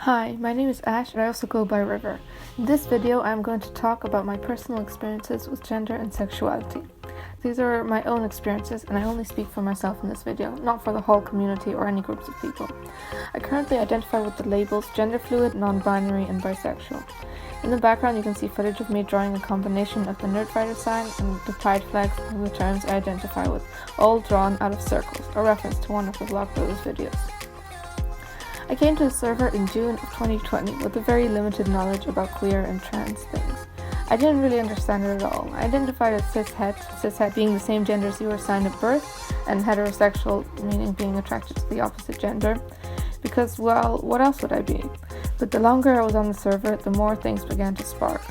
Hi, my name is Ash and I also go by River. In this video, I'm going to talk about my personal experiences with gender and sexuality. These are my own experiences and I only speak for myself in this video, not for the whole community or any groups of people. I currently identify with the labels gender fluid, non-binary, and bisexual. In the background, you can see footage of me drawing a combination of the nerdfighter sign and the pride flags and the terms I identify with, all drawn out of circles, a reference to one of the Vlog Brothers videos. I came to the server in June of 2020 with a very limited knowledge about queer and trans things. I didn't really understand it at all. I identified as cishet being the same gender as you were assigned at birth, and heterosexual meaning being attracted to the opposite gender, because, well, what else would I be? But the longer I was on the server, the more things began to spark.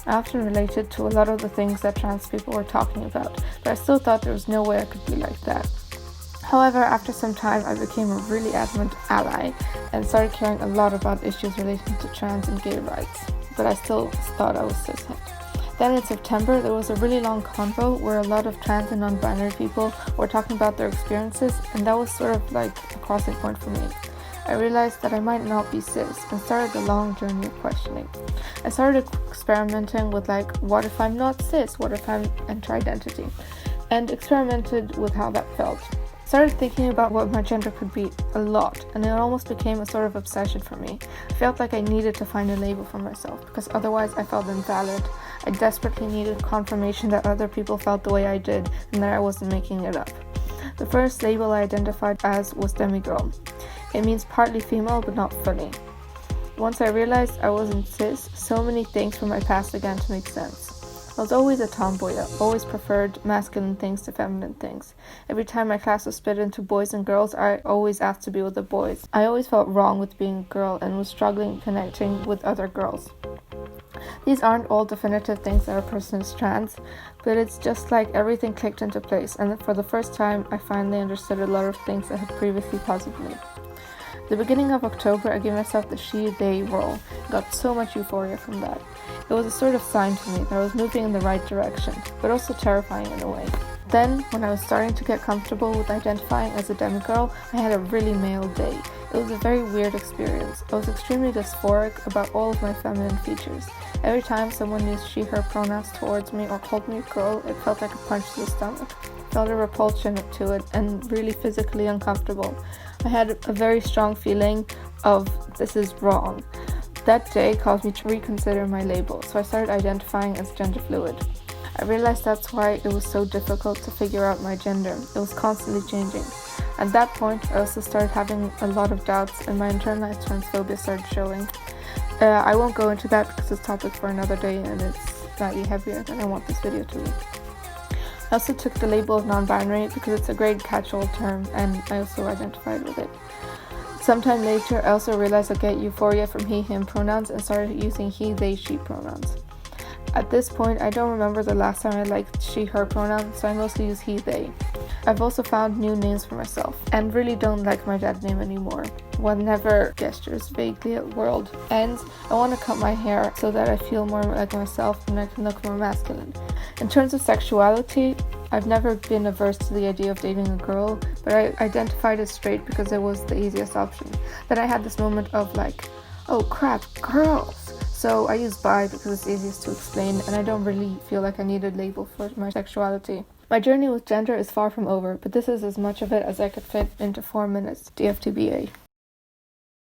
I often related to a lot of the things that trans people were talking about, but I still thought there was no way I could be like that. However, after some time, I became a really adamant ally and started caring a lot about issues relating to trans and gay rights, but I still thought I was cishet. Then in September, there was a really long convo where a lot of trans and non-binary people were talking about their experiences, and that was sort of like a crossing point for me. I realized that I might not be cis and started a long journey of questioning. I started experimenting with what if I'm not cis? What if I'm inter-identity? And experimented with how that felt. Started thinking about what my gender could be a lot, and it almost became a sort of obsession for me. I felt like I needed to find a label for myself, because otherwise I felt invalid. I desperately needed confirmation that other people felt the way I did, and that I wasn't making it up. The first label I identified as was demigirl. It means partly female, but not fully. Once I realized I wasn't cis, so many things from my past began to make sense. I was always a tomboy that always preferred masculine things to feminine things. Every time my class was split into boys and girls, I always asked to be with the boys. I always felt wrong with being a girl and was struggling connecting with other girls. These aren't all definitive things that a person is trans, but it's just like everything clicked into place, and for the first time, I finally understood a lot of things that had previously puzzled me. The beginning of October, I gave myself the she/they role. Got so much euphoria from that. It was a sort of sign to me that I was moving in the right direction, but also terrifying in a way. Then, when I was starting to get comfortable with identifying as a demigirl, I had a really male day. It was a very weird experience. I was extremely dysphoric about all of my feminine features. Every time someone used she/her pronouns towards me or called me a girl, it felt like a punch to the stomach. I felt a repulsion to it and really physically uncomfortable. I had a very strong feeling of this is wrong. That day caused me to reconsider my label, so I started identifying as gender fluid. I realized that's why it was so difficult to figure out my gender. It was constantly changing. At that point, I also started having a lot of doubts and my internalized transphobia started showing. I won't go into that because it's a topic for another day and it's slightly heavier than I want this video to be. I also took the label of non-binary because it's a great catch-all term and I also identified with it. Sometime later, I also realized I get euphoria from he/him pronouns and started using he, they, she pronouns. At this point, I don't remember the last time I liked she/her pronouns, so I mostly use he, they. I've also found new names for myself and really don't like my dad's name anymore. Whenever gestures vaguely at world ends, I want to cut my hair so that I feel more like myself and I can look more masculine. In terms of sexuality, I've never been averse to the idea of dating a girl, but I identified as straight because it was the easiest option. Then I had this moment of oh crap, girls! So I use bi because it's easiest to explain and I don't really feel like I need a label for my sexuality. My journey with gender is far from over, but this is as much of it as I could fit into 4 minutes. DFTBA.